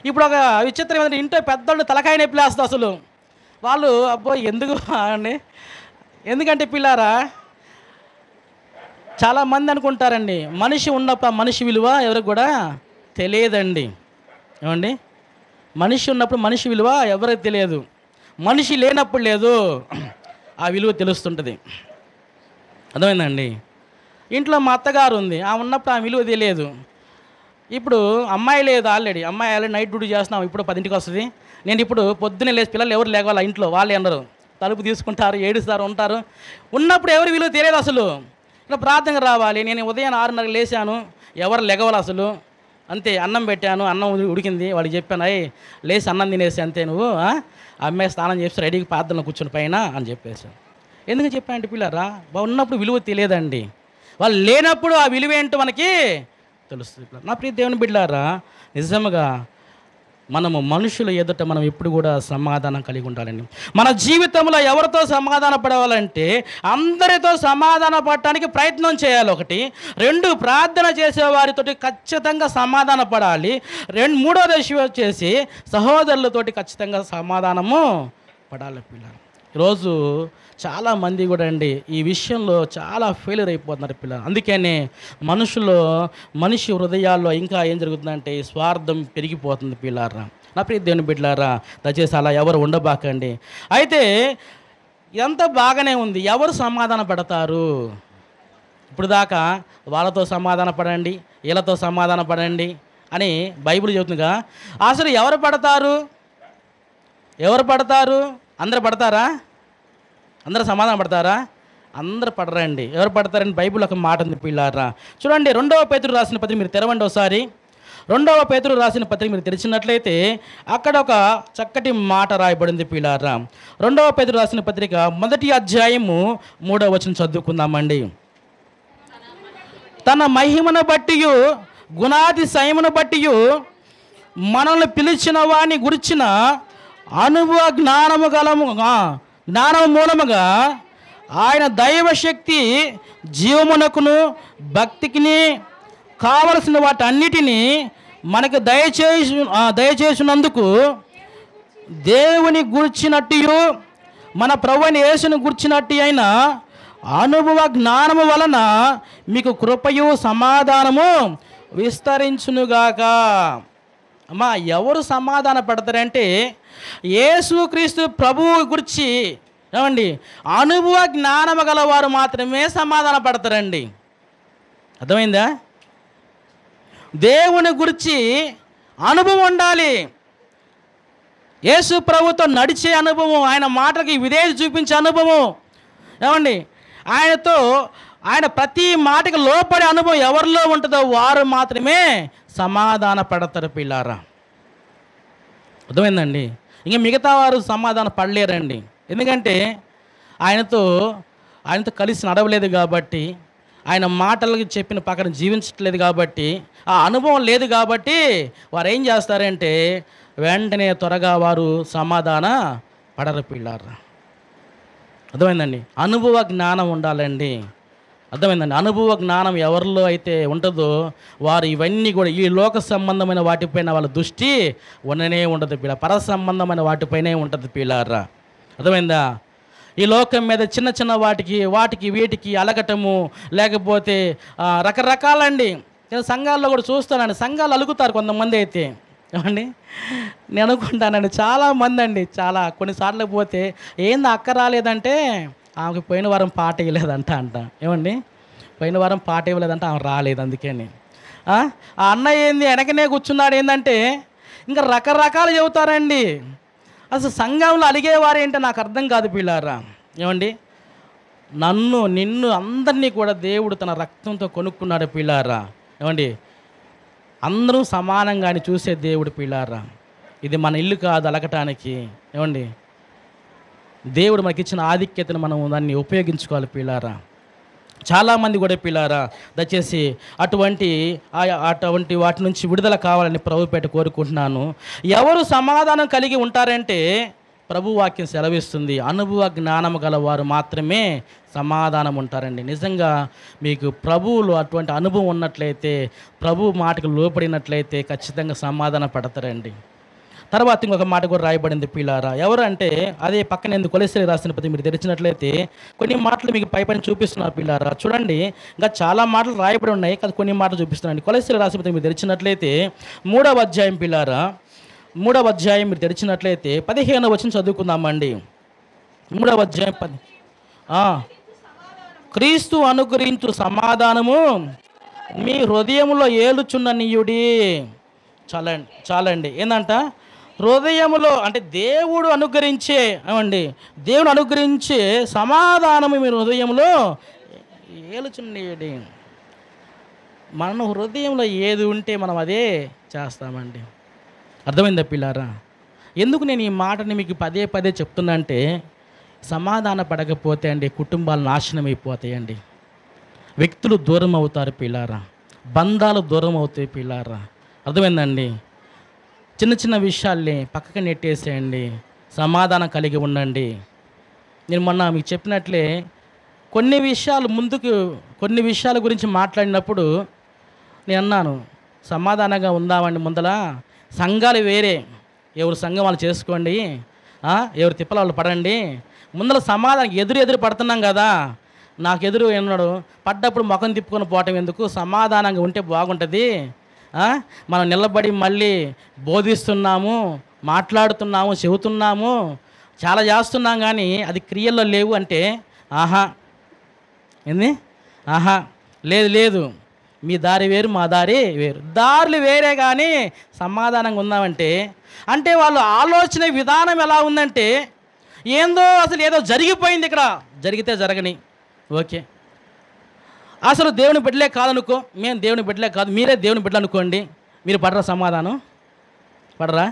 ఇప్పుడు ఒక విచిత్రం ఏంటంటే ఇంట్లో పెద్దోళ్ళు తలకాయ నొప్పి లేస్తుంది అసలు. వాళ్ళు అబ్బో ఎందుకు అండి, ఎందుకంటే పిల్లారా చాలామంది అనుకుంటారండి మనిషి ఉన్నప్పుడు ఆ మనిషి విలువ ఎవరికి కూడా తెలియదండి. ఏమండి, మనిషి ఉన్నప్పుడు మనిషి విలువ ఎవరికి తెలియదు, మనిషి లేనప్పుడు లేదు ఆ విలువ తెలుస్తుంటుంది. అర్థమైందండి? ఇంట్లో మా అత్తగారు ఉంది, ఆ ఉన్నప్పుడు ఆ విలువ తెలియదు. ఇప్పుడు అమ్మాయి లేదు, ఆల్రెడీ నైట్ డ్యూటీ చేస్తున్నాం, ఇప్పుడు 10ంటికి వస్తుంది. నేను ఇప్పుడు పొద్దున్నే లేచి పిల్లలు ఎవరు లేవాలి ఇంట్లో, వాళ్ళే అన్నారు, తలుపు తీసుకుంటారు, ఏడుస్తారు, ఉంటారు. ఉన్నప్పుడు ఎవరి విలువ తెలియదు అసలు. ఇలా ప్రార్థనకు రావాలి. నేను ఉదయం 6:30 లేచాను, ఎవరు లెగవాలి అసలు. అంతే, అన్నం పెట్టాను, అన్నం ఉడికింది, వాడికి చెప్పాను, అయ్యి లేచి అన్నం తినేసి అంతే, నువ్వు అమ్మాయి స్నానం చేసి రెడీకి ప్రార్థనలో కూర్చుని పైన అని చెప్పేసి. ఎందుకు చెప్పానంటే పిల్లరా, ఉన్నప్పుడు విలువ తెలియదండి, వాళ్ళు లేనప్పుడు ఆ విలువ ఏంటో మనకి తెలుస్తుంది. నా ప్రియ దేవుని బిడ్డలారా, నిజంగా మనము మనుషుల ఎదుట మనం ఎప్పుడు కూడా సమాధానం కలిగి ఉండాలండి. మన జీవితంలో ఎవరితో సమాధాన పడవాలంటే అందరితో సమాధాన పడటానికి ప్రయత్నం చేయాలి. 1, 2 ప్రార్థన చేసేవారితోటి ఖచ్చితంగా సమాధాన పడాలి. మూడో విషయం వచ్చేసి సహోదరులతోటి ఖచ్చితంగా సమాధానము పడాలి. పిల్లలు ఈరోజు చాలామంది కూడా అండి ఈ విషయంలో చాలా ఫెయిల్యూర్ అయిపోతున్నారు పిల్లలు. అందుకనే మనిషి హృదయాల్లో ఇంకా ఏం జరుగుతుందంటే స్వార్థం పెరిగిపోతుంది పిల్లారా. నా ప్రియ దేవుని బిడ్డలారా, దయచేసి అలా ఎవరు ఉండబాకండి. అయితే ఎంత బాగానే ఉంది, ఎవరు సమాధాన పడతారు? ఇప్పుడు దాకా వాళ్ళతో సమాధాన పడండి, వీళ్ళతో సమాధాన పడండి అని బైబిల్ చెబుతుందిగా. అసలు ఎవరు పడతారు? అందరు పడతారా? అందరూ సమాధానం పడతారా? అందరు పడరండి. ఎవరు పడతారని బైబిల్ ఒక మాట ఉంది పిల్లారా. చూడండి, 2వ పేతురు రాసిన పత్రిక మీరు తెరవండి ఒకసారి. 2వ పేతురు రాసిన పత్రిక మీరు తెరిచినట్లయితే అక్కడ ఒక చక్కటి మాట రాయబడింది పిల్లారా. 2వ పేతురు రాసిన పత్రిక 1వ అధ్యాయము 3వ వచనం చదువుకుందామండి. తన మహిమను బట్టి గుణాతిశయమును బట్టి మనల్ని పిలిచిన వాని గురించిన అనుభవ జ్ఞానము మూలముగా ఆయన దైవశక్తి జీవమునకును భక్తికిని కావలసిన వాటన్నిటినీ మనకు దయచేసినందుకు దేవుని గుర్చినట్టు మన ప్రభువైన యేసుని గుర్చినట్టు అయిన అనుభవ జ్ఞానము వలన మీకు కృపయు సమాధానము విస్తరించునుగాక. అమ్మా, ఎవరు సమాధాన పడతారంటే యేసుక్రీస్తు ప్రభువు గురించి ఏమండి అనుభవ జ్ఞానము గలవారు మాత్రమే సమాధాన పడతారండి. అర్థమైందా? దేవుని గురించి అనుభవం ఉండాలి. యేసు ప్రభుతో నడిచే అనుభవం, ఆయన మాటలకి విధేయత చూపించే అనుభవం, ఏమండి ఆయన ప్రతి మాటకి లోపడే అనుభవం ఎవరిలో ఉంటుందో వారు మాత్రమే సమాధాన పడతారు పిల్లారా. అర్థమైందండి? ఇంకా మిగతా వారు సమాధానం పడలేరండి. ఎందుకంటే ఆయనతో కలిసి నడవలేదు కాబట్టి, ఆయన మాటలకు చెప్పిన పక్కన జీవించట్లేదు కాబట్టి, ఆ అనుభవం లేదు కాబట్టి వారు ఏం చేస్తారంటే వెంటనే త్వరగా వారు సమాధాన పడరు పిల్లారా. అర్థమైందండి? అనుభవ జ్ఞానం ఉండాలండి. అర్థమైందండి? అనుభవ జ్ఞానం ఎవరిలో అయితే ఉంటుందో వారు ఇవన్నీ కూడా ఈ లోక సంబంధమైన వాటిపైన వాళ్ళ దృష్టి ఉండనే ఉండదు పిల్ల, పర సంబంధమైన వాటిపైనే ఉంటుంది పిల్లారా. అర్థమైందా? ఈ లోకం మీద చిన్న చిన్న వాటికి వీటికి అలగటము, లేకపోతే రకరకాలండి. నేను సంఘాల్లో కూడా చూస్తానండి, సంఘాలు అలుగుతారు కొంతమంది అయితే. ఏమండి, నేను అనుకుంటానండి చాలామంది అండి, కొన్నిసార్లు పోతే ఏంది అక్క రాలేదంటే ఆమెకు పోయిన వారం పాట ఇవ్వలేదంట ఏమండి, పోయిన వారం పాట ఇవ్వలేదంటే ఆమె రాలేదు అందుకని. ఆ అన్నయ్య ఏంది వెనకనే కూర్చున్నాడు ఏంటంటే ఇంకా రకరకాలు చెబుతారండి. అసలు సంఘంలో అలిగేవారు ఏంటో నాకు అర్థం కాదు పిల్లారా. ఏమండి, నిన్ను అందరినీ కూడా దేవుడు తన రక్తంతో కొనుక్కున్నాడు పిల్లారా. ఏమండి, అందరూ సమానంగాని చూసే దేవుడు పిల్లారా. ఇది మన ఇల్లు కాదు అలగటానికి. ఏమండి, దేవుడు మనకి ఇచ్చిన ఆధిక్యతను మనం దాన్ని ఉపయోగించుకోవాలి పిల్లారా. చాలామంది కూడా పిల్లారా దయచేసి అటువంటి వాటి నుంచి విడుదల కావాలని ప్రభుపేట కోరుకుంటున్నాను. ఎవరు సమాధానం కలిగి ఉంటారంటే ప్రభు వాక్యం సెలవిస్తుంది, అనుభవ జ్ఞానము గల వారు మాత్రమే సమాధానం ఉంటారండి. నిజంగా మీకు ప్రభువులు అటువంటి అనుభవం ఉన్నట్లయితే, ప్రభు మాటకు లోపడినట్లయితే ఖచ్చితంగా సమాధానం పడతారండి. తర్వాత ఇంకొక మాట కూడా రాయబడింది పిల్లారా. ఎవరు అంటే అదే పక్కన ఎందుకు కొలెస్ట్రాల్ రాసిన పది మీరు తెరిచినట్లయితే కొన్ని మాటలు మీకు పైపైన చూపిస్తున్నారు పిల్లారా. చూడండి, ఇంకా చాలా మాటలు రాయబడి ఉన్నాయి కదా, కొన్ని మాటలు చూపిస్తున్నాయండి. కొలెస్ట్రాల్ రాసిన పది మీరు తెరిచినట్లయితే 3వ అధ్యాయం పిల్లారా, 3వ అధ్యాయం మీరు తెరిచినట్లయితే 15వ వచనం చదువుకుందామండి. 3వ అధ్యాయం క్రీస్తు అనుగ్రహించు సమాధానము మీ హృదయంలో ఏలుచున్న నీయుడి. చాలండి ఏందంట, హృదయములో అంటే దేవుడు అనుగ్రహించే దేవుడు అనుగ్రహించే సమాధానము మీ హృదయంలో ఏలుచున్నీయుడి. మన హృదయంలో ఏది ఉంటే మనం అదే చేస్తామండి. అర్థమైందా పిల్లారా? ఎందుకు నేను ఈ మాటని మీకు పదే పదే చెప్తున్నా అంటే, సమాధాన పడకపోతే అండి కుటుంబాలు నాశనం అయిపోతాయండి, వ్యక్తులు దూరం అవుతారు పిల్లారా, బంధాలు దూరం అవుతాయి పిల్లారా. అర్థమైందండి? చిన్న చిన్న విషయాల్ని పక్కకి నెట్టేసేయండి, సమాధానం కలిగి ఉండండి. నేను మొన్న మీకు చెప్పినట్లే కొన్ని విషయాల గురించి మాట్లాడినప్పుడు నేను అన్నాను, సమాధానంగా ఉందామండి. ముందల సంఘాలు వేరే, ఎవరు సంఘం వాళ్ళు చేసుకోండి, ఎవరు తిప్పల వాళ్ళు పడండి. ముందర సమాధానం ఎదురు పడుతున్నాం కదా, నాకు ఎదురు ఏమన్నాడు, పడ్డప్పుడు ముఖం తిప్పుకొని పోవటం ఎందుకు, సమాధానంగా ఉంటే బాగుంటుంది. మనం నిలబడి మళ్ళీ బోధిస్తున్నాము, మాట్లాడుతున్నాము, చెబుతున్నాము, చాలా చేస్తున్నాం, కానీ అది క్రియల్లో లేవు అంటే లేదు, మీ దారి వేరు, మా దారి వేరు, దారులు వేరే, కానీ సమాధానంగా ఉందామంటే అంటే వాళ్ళ ఆలోచన విధానం ఎలా ఉందంటే అసలు ఏదో జరిగిపోయింది ఇక్కడ, జరిగితే జరగని ఓకే, అసలు దేవుని బిడ్డలే కాదనుకో, మేము దేవుని బిడ్డలే కాదు, మీరే దేవుని బిడ్డలు అనుకోండి, మీరు పడరా సమాధానం? పడరా?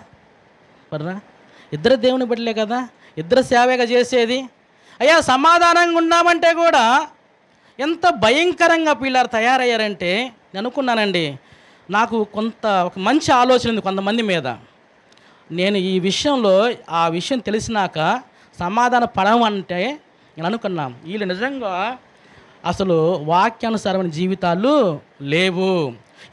ఇద్దరు దేవుని బిడ్డలే కదా, ఇద్దరు సేవగా చేసేది. అయ్యా సమాధానంగా ఉన్నామంటే కూడా ఎంత భయంకరంగా పిల్లలు తయారయ్యారంటే, నేను అనుకున్నానండి, నాకు ఒక మంచి ఆలోచన ఉంది కొంతమంది మీద. నేను ఈ విషయంలో ఆ విషయం తెలిసినాక సమాధాన పడమంటే నేను అనుకున్నాను, వీళ్ళు నిజంగా అసలు వాక్యానుసారమైన జీవితాలు లేవు,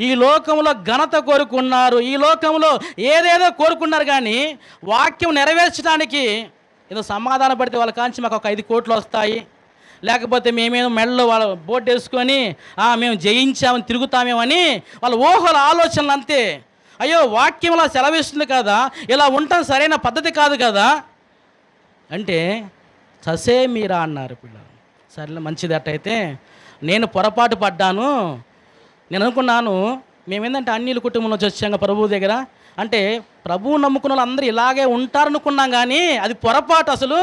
ఈ లోకంలో ఘనత కోరుకున్నారు, ఈ లోకంలో ఏదేదో కోరుకున్నారు, కానీ వాక్యం నెరవేర్చడానికి ఏదో సమాధాన పడితే వాళ్ళ కాంచి మాకు ఒక 5 కోట్లు వస్తాయి, లేకపోతే మేమేమో మెడలో వాళ్ళ బోర్డు వేసుకొని మేము జయించామని తిరుగుతామేమని వాళ్ళ ఊహల ఆలోచనలు అంతే. అయ్యో వాక్యంలో సెలవిస్తుంది కదా, ఇలా ఉండటం సరైన పద్ధతి కాదు కదా అంటే ససే మీరా అన్నారు పిల్లలు. సరే మంచిది, అట్టయితే నేను పొరపాటు పడ్డాను. నేను అనుకున్నాను, మేమేంటంటే అన్నిల కుటుంబంలో వచ్చాం ప్రభువు దగ్గర, అంటే ప్రభువు నమ్ముకున్న వాళ్ళు అందరూ ఇలాగే ఉంటారనుకున్నాం, కానీ అది పొరపాటు. అసలు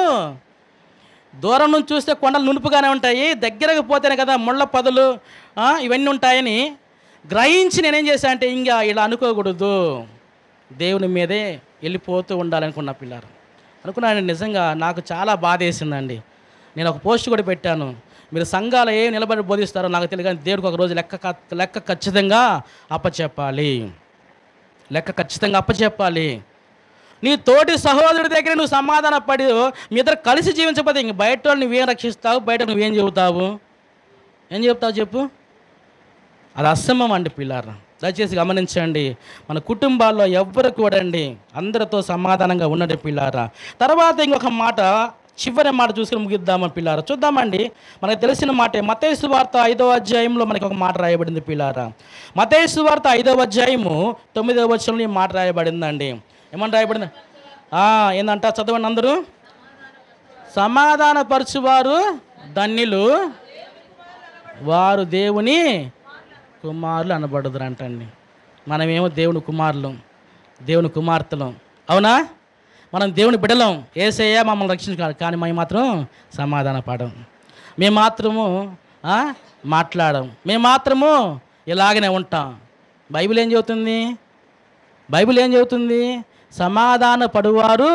దూరం నుంచి చూస్తే కొండలు నునుపుగానే ఉంటాయి, దగ్గరకు పోతేనే కదా ముళ్ళ పొదలు ఇవన్నీ ఉంటాయని గ్రహించి నేనేం చేశా అంటే, ఇంకా ఇలా అనుకోకూడదు, దేవుని మీదే వెళ్ళిపోతూ ఉండాలనుకున్న పిల్లలు అనుకున్నాను. నిజంగా నాకు చాలా బాధ వేసిందండి. నేను ఒక పోస్ట్ కూడా పెట్టాను, మీరు సంఘాలు ఏం నిలబడి బోధిస్తారో నాకు తెలియదు, కానీ దేవుడికి ఒక రోజు లెక్క ఖచ్చితంగా అప్పచెప్పాలి. నీ తోటి సహోదరుడి దగ్గర నువ్వు సమాధాన పడి మీ ఇద్దరు కలిసి జీవించకపోతే ఇంక బయట వాళ్ళు నువ్వేం రక్షిస్తావు, బయట నువ్వేం చెబుతావు, చెప్పు? అది అసంభవం అండి పిల్లారా. దయచేసి గమనించండి, మన కుటుంబాల్లో ఎవ్వరు కూడా అండి అందరితో సమాధానంగా ఉన్నది పిల్లారా. తర్వాత ఇంకొక మాట, చివరి మాట చూసుకుని ముగిద్దామని పిల్లారా. చూద్దామండి, మనకు తెలిసిన మాట మత్తయి సువార్త 5వ అధ్యాయంలో మనకి ఒక మాట రాయబడింది పిల్లారా. మత్తయి సువార్త 5వ అధ్యాయము 9వ వచనంలో ఈ మాట రాయబడిందండి. ఏమని రాయబడింది? ఏందంట, చదవండి అందరూ. సమాధానపరచువారు ధన్యులు, వారు దేవుని కుమారులు అనబడుదురంటండి. మనమేమో దేవుని కుమారులం, దేవుని కుమార్తెలం, అవునా? మనం దేవుని బిడ్డలం, యేసయ్య మమ్మల్ని రక్షించుకోవాలి, కానీ మేము మాత్రం సమాధాన పడం, మేము మాత్రము మాట్లాడం, మేము మాత్రము ఇలాగనే ఉంటాం. బైబిల్ ఏం చెబుతుంది? సమాధాన పడువారు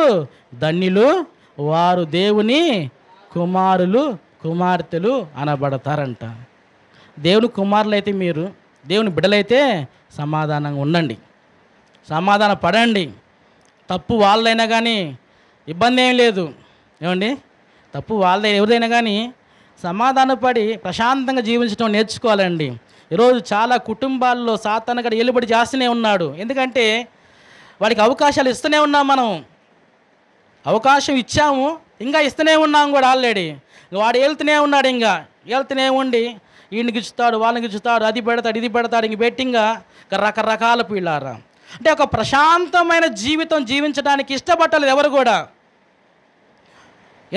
ధన్యులు, వారు దేవుని కుమారులు కుమార్తెలు అనబడతారంట. దేవుని కుమారులు అయితే మీరు, దేవుని బిడ్డలైతే సమాధానంగా ఉండండి, సమాధాన పడండి. తప్పు వాళ్ళైనా కానీ ఇబ్బంది ఏం లేదు. ఏమండి, తప్పు వాళ్ళదే ఎవరిదైనా కానీ సమాధానపడి ప్రశాంతంగా జీవించడం నేర్చుకోవాలండి. ఈరోజు చాలా కుటుంబాల్లో సాతానుగాడు ఏలుబడి చేస్తూనే ఉన్నాడు. ఎందుకంటే వాడికి అవకాశాలు ఇస్తూనే ఉన్నాం మనం. అవకాశం ఇచ్చాము, ఇంకా ఇస్తూనే ఉన్నాం కూడా ఆల్రెడీ. వాడు వెళ్తూనే ఉన్నాడు, ఇంకా వెళ్తూనే ఉండి వీడిని గిచ్చుతాడు, వాళ్ళని గిచ్చుతాడు, అది పెడతాడు, ఇది పెడతాడు, ఇంక బెట్టింగా రకరకాల పిల్లారా. అంటే ఒక ప్రశాంతమైన జీవితం జీవించడానికి ఇష్టపడలేదు ఎవరు కూడా.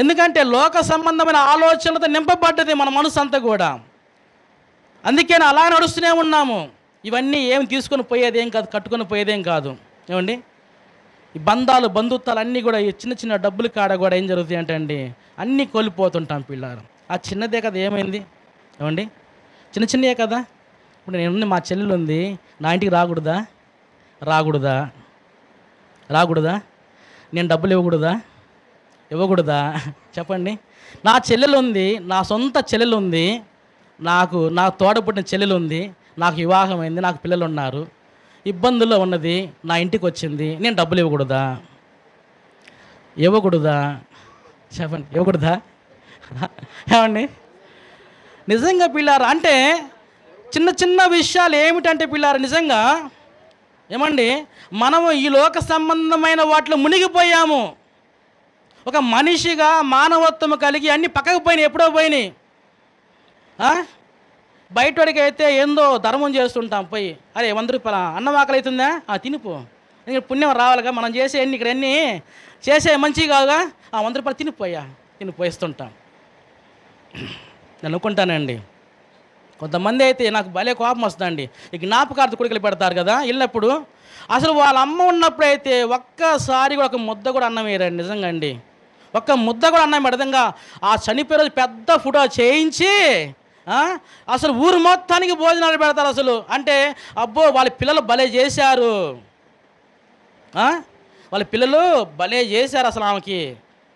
ఎందుకంటే లోక సంబంధమైన ఆలోచనలతో నింపబడ్డది మన మనసు అంతా కూడా. అందుకే అలా నడుస్తూనే ఉన్నాము. ఇవన్నీ ఏమి తీసుకొని పోయేదేం కాదు, కట్టుకొని పోయేదేం కాదు. ఏమండి, ఈ బంధాలు బంధుత్వాలు అన్నీ కూడా ఈ చిన్న చిన్న డబ్బులు కాడ కూడా ఏం జరుగుతాయి అంటే అండి, అన్నీ కోల్పోతుంటాం పిల్లారు. ఆ చిన్నదే కదా ఏమైంది. ఏమండి, చిన్న చిన్నయే కదా. ఇప్పుడు నేను మా చెల్లెలు ఉంది, నా ఇంటికి రాకూడదా? రాకూడదా? రాకూడదా? నేను డబ్బులు ఇవ్వకూడదా? ఇవ్వకూడదా? చెప్పండి. నా చెల్లెలు ఉంది, నా సొంత చెల్లెలు ఉంది, నా తోడపుట్టిన చెల్లెలు ఉంది, నాకు వివాహమైంది, నాకు పిల్లలు ఉన్నారు, ఇబ్బందుల్లో ఉన్నది, నా ఇంటికి వచ్చింది, నేను డబ్బులు ఇవ్వకూడదా? ఇవ్వకూడదా? చెప్పండి, ఇవ్వకూడదా? ఏమండి, నిజంగా పిల్లారు అంటే చిన్న చిన్న విషయాలు ఏమిటంటే పిల్లారు నిజంగా ఏమండి, మనము ఈ లోక సంబంధమైన వాటిలో మునిగిపోయాము. ఒక మనిషిగా మానవత్వం కలిగి అన్నీ పక్కకు పోయినాయి, ఎప్పుడో పోయినాయి. బయటవాడికి అయితే ఏందో ధర్మం చేస్తుంటాం పోయి, అరే 100 రూపాయల అన్నం ఆకలి అవుతుందా, తినిపో, ఇంకా పుణ్యం రావాలిగా, మనం చేసే అన్ని ఇక్కడ అన్నీ చేసే మంచిగా కాదుగా, 100 రూపాయలు తినిపోయా తినిపోయిస్తుంటాం. నేను అనుకుంటానండి, కొంతమంది అయితే నాకు భలే కోపం వస్తుందండి. ఈ జ్ఞాపకార్థ కొడుకులు పెడతారు కదా ఇళ్ళప్పుడు, అసలు వాళ్ళ అమ్మ ఉన్నప్పుడు అయితే ఒక్కసారి కూడా ఒక ముద్ద కూడా అన్నం వేయరండి. నిజంగా అండి, ఒక్క ముద్ద కూడా అన్నం పెడదంగా ఆ చనిపోయే రోజు పెద్ద ఫోటో చేయించి అసలు ఊరు మొత్తానికి భోజనాలు పెడతారు. అసలు అంటే అబ్బో వాళ్ళ పిల్లలు భలే చేశారు, వాళ్ళ పిల్లలు భలే చేశారు. అసలు ఆమెకి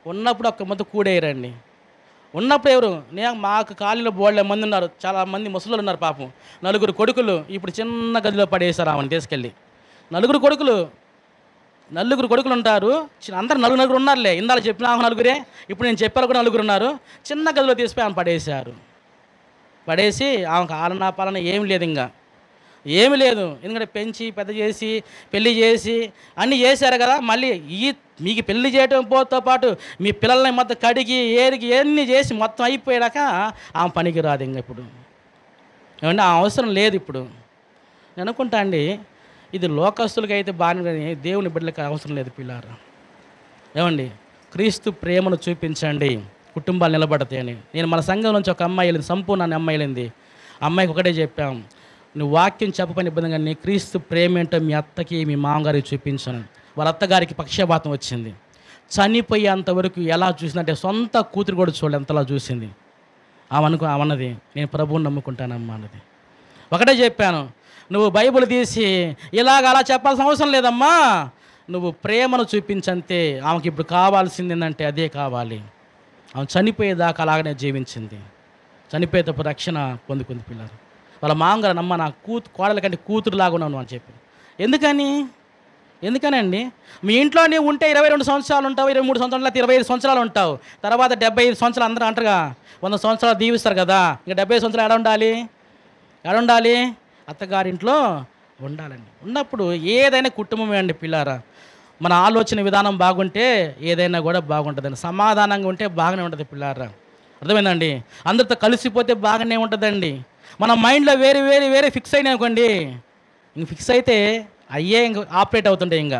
ఉన్నప్పుడు ఒక్క ముద్ద కూడేయరండి. ఉన్నప్పుడు ఎవరు, మాకు కాలేజీలో బోళ్ళ మంది ఉన్నారు, చాలా మంది ముసలు ఉన్నారు పాపం, 4 కొడుకులు. ఇప్పుడు చిన్న గదిలో పడేశారు ఆమెను తీసుకెళ్ళి. 4 కొడుకులు ఉంటారు, అందరు 4 ఉన్నారులే. ఇందాక చెప్పిన 4, ఇప్పుడు నేను చెప్పాను కూడా 4 ఉన్నారు. చిన్న గదిలో తీసిపోయి ఆమె పడేశారు. పడేసి ఆమెకు ఆలనా పాలన ఏమి లేదు, ఇంకా ఏమి లేదు. ఎందుకంటే పెంచి పెద్ద చేసి పెళ్లి చేసి అన్నీ చేశారు కదా. మళ్ళీ మీకు పెళ్లి చేయడం పోతో పాటు మీ పిల్లల్ని మొత్తం కడిగి ఏరికి ఎన్ని చేసి మొత్తం అయిపోయాక ఆమె పనికి రాదు ఇంకా. ఇప్పుడు ఏమంటే ఆ అవసరం లేదు. ఇప్పుడు నేను అనుకుంటా అండి, ఇది లోకస్తులకి అయితే బాగానే, కానీ దేవుని బిడ్డలకి అవసరం లేదు పిల్లారా. ఏమండి, క్రీస్తు ప్రేమను చూపించండి, కుటుంబాలు నిలబడతాయని. నేను మన సంఘం నుంచి ఒక అమ్మాయి వెళ్ళింది, సంపూర్ణ అమ్మాయి వెళ్ళింది. అమ్మాయికి ఒకటే చెప్పాం, నువ్వు వాక్యం చెప్పని ఇబ్బంది, కానీ క్రీస్తు ప్రేమ ఏంటో మీ అత్తకి మీ మామగారికి చూపించాను. వాళ్ళ అత్తగారికి పక్షపాతం వచ్చింది. చనిపోయేంతవరకు ఎలా చూసిందంటే సొంత కూతురు కూడా చూడలేదు, అంతలా చూసింది. ఆమెన్నది, నేను ప్రభువుని నమ్ముకుంటానమ్మా అన్నది. ఒకటే చెప్పాను, నువ్వు బైబిల్ తీసి అలా చెప్పాల్సిన అవసరం లేదమ్మా, నువ్వు ప్రేమను చూపించంతే. ఆమెకి ఇప్పుడు కావాల్సింది ఏంటంటే అదే కావాలి. ఆమె చనిపోయేదాకా అలాగనే జీవించింది. చనిపోయేటప్పుడు రక్షణ పొందుకుంది పిల్లలు. వాళ్ళ మామగారు, నమ్మ నా కోడల కంటే కూతురులాగా ఉన్నాను అని చెప్పి. ఎందుకనండి, మీ ఇంట్లో నీవు ఉంటే 22 సంవత్సరాలు ఉంటావు, 23 సంవత్సరాలు, 25 సంవత్సరాలు ఉంటావు. తర్వాత 75 సంవత్సరాలు అందరూ అంటారుగా, 100 సంవత్సరాలు దీవిస్తారు కదా. ఇంకా 75 సంవత్సరాలు ఎడ ఉండాలి? అత్తగారింట్లో ఉండాలండి. ఉన్నప్పుడు ఏదైనా కుటుంబమే అండి పిల్లారా. మన ఆలోచన విధానం బాగుంటే ఏదైనా కూడా బాగుంటుందండి. సమాధానంగా ఉంటే బాగానే ఉంటుంది పిల్లారా. అర్థమైందండి. అందరితో కలిసిపోతే బాగానే ఉంటుందండి. మన మైండ్లో వేరే ఫిక్స్ అయినాయి అనుకోండి, ఇంక ఫిక్స్ అయితే ఇంక ఆపరేట్ అవుతుంటాయి. ఇంకా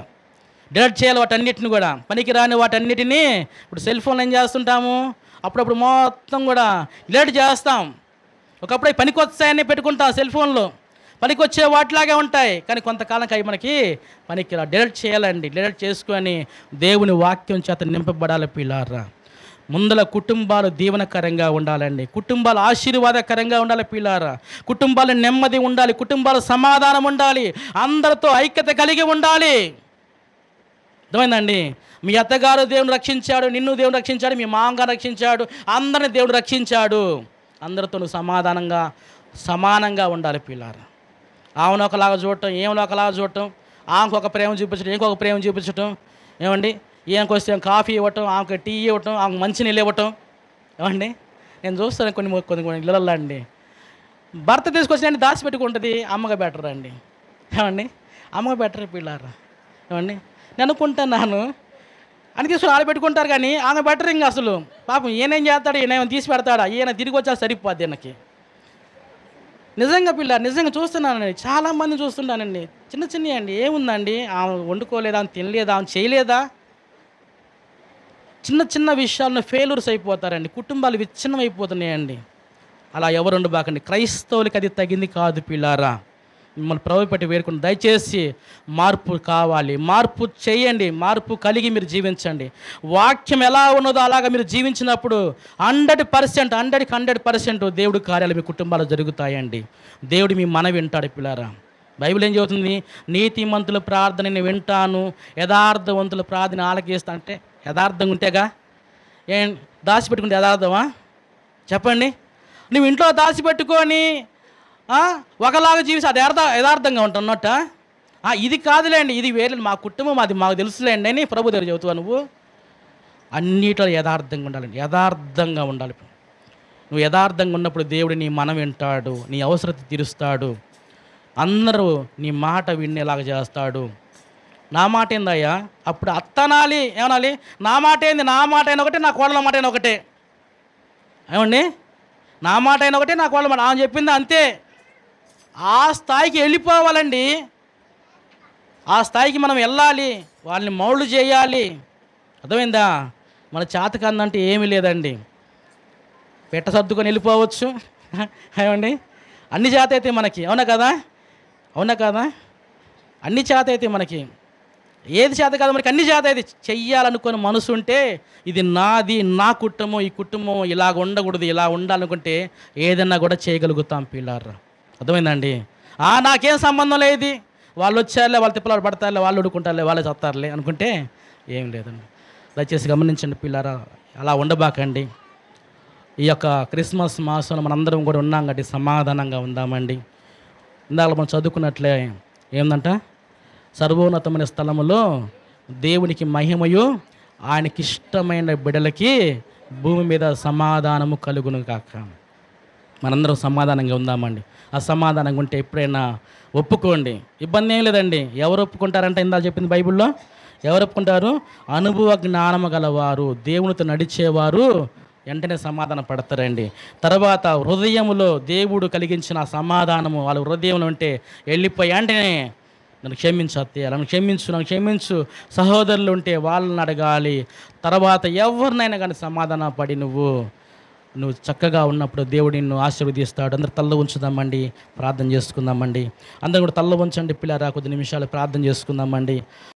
డిలీట్ చేయాలి వాటన్నిటిని కూడా, పనికి రాని వాటన్నిటినీ. ఇప్పుడు సెల్ ఫోన్లో ఏం చేస్తుంటాము, అప్పుడప్పుడు మొత్తం కూడా డిలీట్ చేస్తాం. ఒకప్పుడు పనికి వస్తాయని పెట్టుకుంటాం సెల్ ఫోన్లో, పనికి వచ్చే వాటిలాగే ఉంటాయి. కానీ కొంతకాలంకి అవి మనకి పనికి డిలీట్ చేయాలండి. డిలీట్ చేసుకొని దేవుని వాక్యం చేత నింపబడాలి పిల్లారా. ముందల కుటుంబాలు దీవెనకరంగా ఉండాలండి, కుటుంబాలు ఆశీర్వాదకరంగా ఉండాలి పిల్లారా. కుటుంబాలు నెమ్మది ఉండాలి, కుటుంబాలు సమాధానం ఉండాలి, అందరితో ఐక్యత కలిగి ఉండాలి. అర్థమైందండి. మీ అత్తగారు దేవుని రక్షించాడు, నిన్ను దేవుడు రక్షించాడు, మీ మామగారు రక్షించాడు, అందరిని దేవుడు రక్షించాడు. అందరితో నువ్వు సమానంగా ఉండాలి పిల్లారా. ఆమెను ఒకలాగా చూడటం, ఏమైనా ఒకలాగా చూడటం, ఆమెకు ఒక ప్రేమ చూపించడం, ఇంకొక ప్రేమ చూపించటం. ఏమండి, ఈయనకు వస్తే కాఫీ ఇవ్వటం, ఆమెకు టీ ఇవ్వటం, ఆమెకు మంచినీళ్ళు ఇవ్వటం. ఏమండి, నేను చూస్తాను కొన్ని కొన్ని ఇళ్ళల్లో అండి, భర్త తీసుకొచ్చి దాచిపెట్టుకుంటుంది, అమ్మగా బెటర్ అండి. ఏమండి, అమ్మగా బెటర్ పిల్లారా. ఏమండి, నేను అనుకుంటున్నాను అని తీసుకుని ఆడబెట్టుకుంటారు, కానీ ఆమె బెటర్. ఇంకా అసలు పాపం ఈయనేం చేస్తాడు, ఈయన ఏమైనా తీసి పెడతాడా, ఈయన తిరిగి వచ్చా సరిపోద్ది ఈయనకి. నిజంగా నిజంగా చూస్తున్నానండి, చాలామంది చూస్తున్నానండి. చిన్న చిన్నవి అండి, ఏముందండి, ఆమె వండుకోలేదా, ఆమె తినలేదా, ఆమె చేయలేదా, చిన్న చిన్న విషయాలను ఫెయిల్యూర్స్ అయిపోతారండి, కుటుంబాలు విచ్ఛిన్నం అయిపోతున్నాయండి. అలా ఎవరు ఉండబాకండి. క్రైస్తవులకి అది తగింది కాదు పిల్లారా. మిమ్మల్ని ప్రభు పెట్టి వేడుకుని దయచేసి మార్పు కావాలి, మార్పు చేయండి, మార్పు కలిగి మీరు జీవించండి. వాక్యం ఎలా ఉన్నదో అలాగా మీరు జీవించినప్పుడు 100%, 100% దేవుడి కార్యాలు మీ కుటుంబాలు జరుగుతాయండి. దేవుడు మీ మనవి వింటాడు పిల్లారా. బైబిల్ ఏం చెబుతుంది? నీతిమంతుల ప్రార్థన నేను వింటాను, యథార్థవంతుల ప్రార్థన ఆలకిస్తా. అంటే యథార్థంగా ఉంటేగా, ఏం దాచిపెట్టుకుంటే యథార్థమా చెప్పండి? నువ్వు ఇంట్లో దాచిపెట్టుకొని ఒకలాగా జీవిస్తే అది యథార్థంగా ఉంటున్నట్ట. ఇది కాదులేండి, ఇది వేరే, మా కుటుంబం అది మాకు తెలుసులేండి అని ప్రభు దగ్గర చెబుతావు. నువ్వు అన్నిట్లో యథార్థంగా ఉండాలండి, యథార్థంగా ఉండాలి. నువ్వు యథార్థంగా ఉన్నప్పుడు దేవుడు నీ మనం వింటాడు, నీ అవసరత తీరుస్తాడు, అందరూ నీ మాట వినేలాగా చేస్తాడు. నా మాట ఏందయ్యా, అప్పుడు అత్తనాలి, ఏమనాలి, నా మాట ఏంది, నా మాట అయినా ఒకటే, నా కోడల మాట అయినా ఒకటే. ఏమండి, నా మాట అయినా ఒకటే, నా కోడల మాట ఆమె చెప్పింది అంతే. ఆ స్థాయికి వెళ్ళిపోవాలండి, ఆ స్థాయికి మనం వెళ్ళాలి, వాళ్ళని మౌళ్ళు చేయాలి. అర్థమైందా? మన చేతకందంటే ఏమీ లేదండి, పెట్ట సర్దుకొని వెళ్ళిపోవచ్చు. ఏమండి, అన్ని చేత అయితే మనకి, అవునా కదా, అవునా కదా, అన్ని చేత అయితే మనకి, ఏది చేత కాదు మనకి, అన్ని చేత అయితే చెయ్యాలనుకుని మనసు ఉంటే, ఇది నాది, నా కుటుంబం, ఈ కుటుంబం ఇలాగ ఉండకూడదు, ఇలా ఉండాలనుకుంటే ఏదన్నా కూడా చేయగలుగుతాం పిల్లారా. అర్థమైందండి? నాకేం సంబంధం లేదు, వాళ్ళు వచ్చారులే, వాళ్ళు తిప్పలాడు పడతారులే, వాళ్ళు ఉడుకుంటారులే, వాళ్ళే చస్తారులే అనుకుంటే ఏం లేదండి. దయచేసి గమనించండి పిల్లారా, అలా ఉండబాకండి. ఈ యొక్క క్రిస్మస్ మాసంలో మనందరం కూడా ఉన్నాం కాబట్టి సమాధానంగా ఉందామండి. ఇందాక మనం చదువుకున్నట్లే ఏందంట, సర్వోన్నతమైన స్థలములో దేవునికి మహిమయు ఆయనకి ఇష్టమైన బిడ్డలకి భూమి మీద సమాధానము కలుగును కాక. మనందరం సమాధానంగా ఉందామండి. ఆ సమాధానంగా ఉంటే ఎప్పుడైనా ఒప్పుకోండి, ఇబ్బంది ఏం లేదండి. ఎవరు ఒప్పుకుంటారంటే ఇందాక చెప్పింది బైబిల్లో, ఎవరు ఒప్పుకుంటారు? అనుభవ జ్ఞానము గలవారు, దేవునితో నడిచేవారు వెంటనే సమాధానం పడతారండి. తర్వాత హృదయములో దేవుడు కలిగించిన సమాధానము వాళ్ళ హృదయంలో ఉంటే వెళ్ళిపోయి వెంటనే నన్ను క్షమించు అత్తయ్య, నన్ను క్షమించు, నన్ను క్షమించు, సహోదరులు ఉంటే వాళ్ళని అడగాలి. తర్వాత ఎవరినైనా కానీ సమాధాన పడి నువ్వు చక్కగా ఉన్నప్పుడు దేవుడు నిన్ను ఆశీర్వదిస్తాడు. అందరూ తల్ల ఉంచుదామండి, ప్రార్థన చేసుకుందామండి. అందరూ కూడా తల్ల ఉంచండి పిల్లరా, కొద్ది నిమిషాలు ప్రార్థన చేసుకుందామండి.